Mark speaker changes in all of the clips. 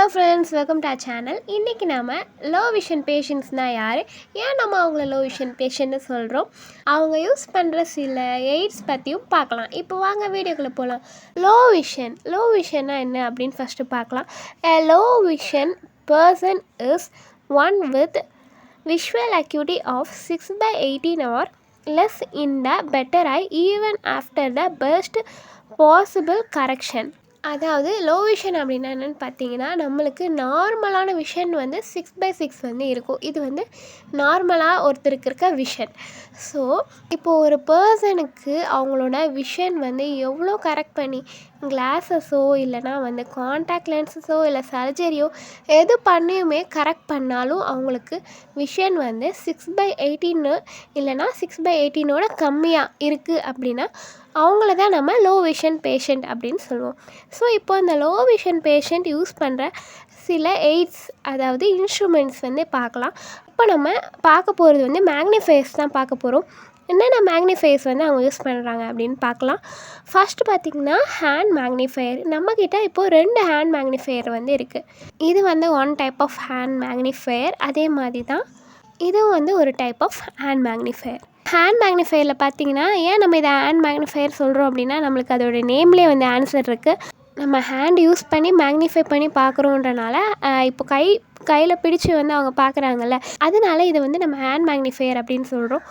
Speaker 1: Hello friends, welcome to our channel. இன்றைக்கி நம்ம low vision பேஷண்ட்ஸ்னால் யார், ஏன் நம்ம அவங்கள லோ விஷன் பேஷண்ட்னு சொல்கிறோம், அவங்க யூஸ் பண்ணுற சில எய்ட்ஸ் பற்றியும் பார்க்கலாம். இப்போ வாங்க வீடியோக்குள்ளே போகலாம். லோ விஷன்னா என்ன அப்படின்னு ஃபஸ்ட்டு பார்க்கலாம். A low vision person is one with visual acuity of 6/18 or less in the better eye even after the best possible correction. அதாவது லோ விஷன் அப்படின்னா என்னென்னு பார்த்தீங்கன்னா, நம்மளுக்கு நார்மலான விஷன் வந்து 6/6 வந்து இருக்கும். இது வந்து நார்மலாக ஒருத்தருக்கு இருக்க விஷன். ஸோ இப்போது ஒரு பர்சனுக்கு அவங்களோட விஷன் வந்து எவ்வளோ கரெக்ட் பண்ணி கிளாஸஸோ இல்லைனா வந்து காண்டாக்ட் லென்ஸஸோ இல்லை சர்ஜரியோ எது பண்ணியுமே கரெக்ட் பண்ணாலும் அவங்களுக்கு விஷன் வந்து 6/18 இல்லைனா 6/18ஓட கம்மியாக இருக்குது அப்படின்னா அவங்கள தான் நம்ம லோ விஷன் பேஷண்ட் அப்படின்னு சொல்லுவோம். ஸோ இப்போ இந்த லோ விஷன் பேஷண்ட் யூஸ் பண்ணுற சில எய்ட்ஸ், அதாவது இன்ஸ்ட்ருமெண்ட்ஸ் வந்து பார்க்கலாம். இப்போ நம்ம பார்க்க போகிறது வந்து மேக்னிஃபையர்ஸ் தான் பார்க்க போகிறோம். என்னென்ன மேக்னிஃபையர்ஸ் வந்து அவங்க யூஸ் பண்ணுறாங்க அப்படின்னு பார்க்கலாம். ஃபஸ்ட்டு பார்த்திங்கன்னா ஹேண்ட் மேக்னிஃபையர். நம்மக்கிட்ட இப்போது 2 ஹேண்ட் மேக்னிஃபையர் வந்து இருக்குது. இது வந்து one type of hand magnifier. அதே மாதிரி தான் இதுவும் வந்து ஒரு type of hand magnifier. Hand மேக்னிஃபையரில் பார்த்தீங்கன்னா, ஏன் நம்ம இதை ஹேண்ட் மேக்னிஃபையர் சொல்கிறோம் அப்படின்னா, நம்மளுக்கு அதோடய நேம்லேயே வந்து ஆன்சர் இருக்குது. நம்ம ஹேண்ட் யூஸ் பண்ணி மேக்னிஃபை பண்ணி பார்க்குறோன்றனால இப்போ கையில் பிடிச்சி வந்து அவங்க பார்க்குறாங்கல்ல, அதனால இதை வந்து நம்ம ஹேண்ட் மேக்னிஃபையர் அப்படின்னு சொல்கிறோம்.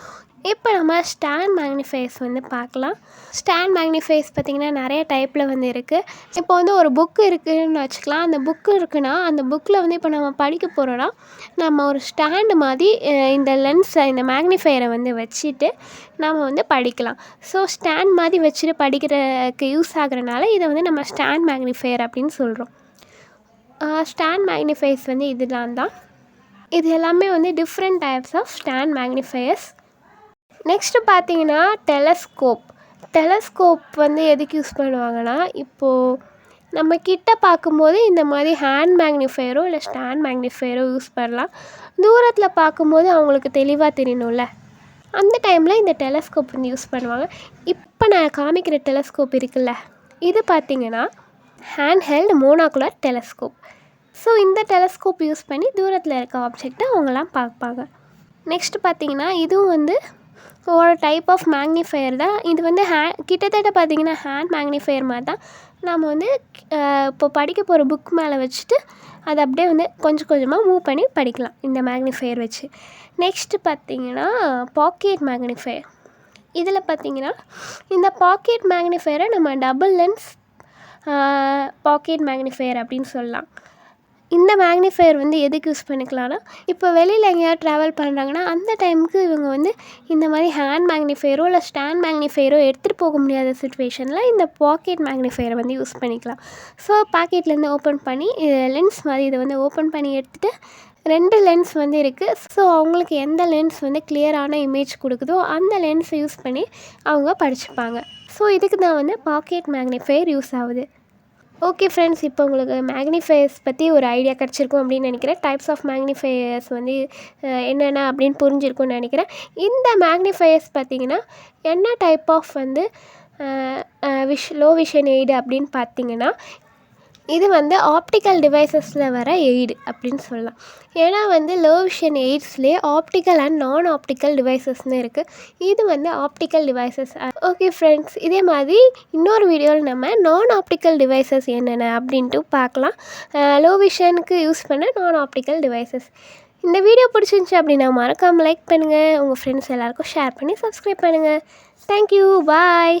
Speaker 1: இப்போ நம்ம ஸ்டாண்ட் மேக்னிஃபையர்ஸ் வந்து பார்க்கலாம். ஸ்டாண்ட் மேக்னிஃபையர்ஸ் பார்த்திங்கன்னா நிறைய டைப்பில் வந்து இருக்குது. இப்போ வந்து ஒரு புக்கு இருக்குதுன்னு வச்சுக்கலாம். அந்த புக்கு இருக்குன்னா அந்த புக்கில் வந்து இப்போ நம்ம படிக்க போகிறோன்னா நம்ம ஒரு ஸ்டாண்டு மாதிரி இந்த லென்ஸை, இந்த மேக்னிஃபையரை வந்து வச்சுட்டு நம்ம வந்து படிக்கலாம். ஸோ ஸ்டாண்ட் மாதிரி வச்சுட்டு படிக்கிறதுக்கு யூஸ் ஆகுறனால இதை வந்து நம்ம ஸ்டாண்ட் மேக்னிஃபையர் அப்படின்னு சொல்கிறோம். ஸ்டாண்ட் மேக்னிஃபையர்ஸ் வந்து இதுதான் தான். இது எல்லாமே வந்து different types of stand magnifiers. Next பார்த்தீங்கன்னா டெலஸ்கோப் வந்து எதுக்கு யூஸ் பண்ணுவாங்கன்னா, இப்போது நம்ம கிட்ட பார்க்கும்போது இந்த மாதிரி ஹேண்ட் மேக்னிஃபையரோ இல்லை ஸ்டாண்ட் மேக்னிஃபையரோ யூஸ் பண்ணலாம். தூரத்தில் பார்க்கும்போது அவங்களுக்கு தெளிவாக தெரியணும்ல, அந்த டைமில் இந்த டெலஸ்கோப் வந்து யூஸ் பண்ணுவாங்க. இப்போ நான் காமிக்கிற டெலஸ்கோப் இருக்குல்ல, இது பார்த்திங்கன்னா ஹேண்ட் ஹெல்டு மோனாகுலர் டெலஸ்கோப். ஸோ இந்த டெலஸ்கோப் யூஸ் பண்ணி தூரத்தில் இருக்க ஆப்ஜெக்டை அவங்களாம் பார்ப்பாங்க. நெக்ஸ்ட்டு பார்த்திங்கன்னா இதுவும் வந்து ஒரு டைப் ஆஃப் மேக்னிஃபையர் தான். இது வந்து கிட்டத்தட்ட பார்த்திங்கன்னா ஹேண்ட் மேக்னிஃபையர் மாதிரி தான். நம்ம வந்து இப்போ படிக்க போகிற புக் மேலே வச்சுட்டு அதை அப்படியே வந்து கொஞ்சம் கொஞ்சமாக மூவ் பண்ணி படிக்கலாம் இந்த மேக்னிஃபையர் வச்சு. நெக்ஸ்ட்டு பார்த்திங்கன்னா பாக்கெட் மேக்னிஃபையர். இதில் பார்த்திங்கன்னா இந்த பாக்கெட் மேக்னிஃபையரை நம்ம டபுள் லென்ஸ் பாக்கெட் மேக்னிஃபையர் அப்படின்னு சொல்லலாம். இந்த மேக்னிஃபையர் வந்து எதுக்கு யூஸ் பண்ணிக்கலாம்னா, இப்போ வெளியில் எங்கேயாவது ட்ராவல் பண்ணுறாங்கன்னா அந்த டைமுக்கு இவங்க வந்து இந்த மாதிரி ஹேண்ட் மேக்னிஃபையரோ இல்லை ஸ்டாண்ட் மேக்னிஃபையரோ எடுத்துகிட்டு போக முடியாத சுச்சுவேஷனில் இந்த பாக்கெட் மேக்னிஃபையரை வந்து யூஸ் பண்ணிக்கலாம். ஸோ பாக்கெட்லேருந்து ஓப்பன் பண்ணி லென்ஸ் மாதிரி இதை வந்து ஓப்பன் பண்ணி எடுத்துகிட்டு 2 லென்ஸ் வந்து இருக்குது. ஸோ அவங்களுக்கு எந்த லென்ஸ் வந்து கிளியரான இமேஜ் கொடுக்குதோ அந்த லென்ஸை யூஸ் பண்ணி அவங்க படிச்சுப்பாங்க. ஸோ இதுக்கு தான் வந்து பாக்கெட் மேக்னிஃபையர் யூஸ் ஆகுது. ஓகே ஃப்ரெண்ட்ஸ், இப்போ உங்களுக்கு மேக்னிஃபையர்ஸ் பற்றி ஒரு ஐடியா கிடச்சிருக்கும் அப்படின்னு நினைக்கிறேன். டைப்ஸ் ஆஃப் மேக்னிஃபையர்ஸ் வந்து என்னென்ன அப்படின்னு புரிஞ்சிருக்கும்னு நினைக்கிறேன். இந்த மேக்னிஃபையர்ஸ் பார்த்திங்கன்னா என்ன டைப் ஆஃப் வந்து லோ விஷன் எய்டு அப்படின்னு பார்த்திங்கன்னா, இது வந்து ஆப்டிக்கல் டிவைசஸில் வர எய்டு அப்படின்னு சொல்லலாம். ஏன்னா வந்து லோ விஷன் எய்ட்ஸ்லேயே ஆப்டிக்கல் அண்ட் நான் ஆப்டிக்கல் டிவைசஸ்னு இருக்குது. இது வந்து ஆப்டிக்கல் டிவைசஸ். ஓகே ஃப்ரெண்ட்ஸ், இதே மாதிரி இன்னொரு வீடியோவில் நம்ம நான் ஆப்டிக்கல் டிவைசஸ் என்னென்ன அப்படின்ட்டு பார்க்கலாம். லோ விஷனுக்கு யூஸ் பண்ண நான் ஆப்டிக்கல் டிவைசஸ். இந்த வீடியோ பிடிச்சிருந்துச்சி அப்படின்னா மறக்காமல் லைக் பண்ணுங்கள், உங்கள் ஃப்ரெண்ட்ஸ் எல்லாேருக்கும் ஷேர் பண்ணி சப்ஸ்கிரைப் பண்ணுங்கள். தேங்க்யூ, பாய்.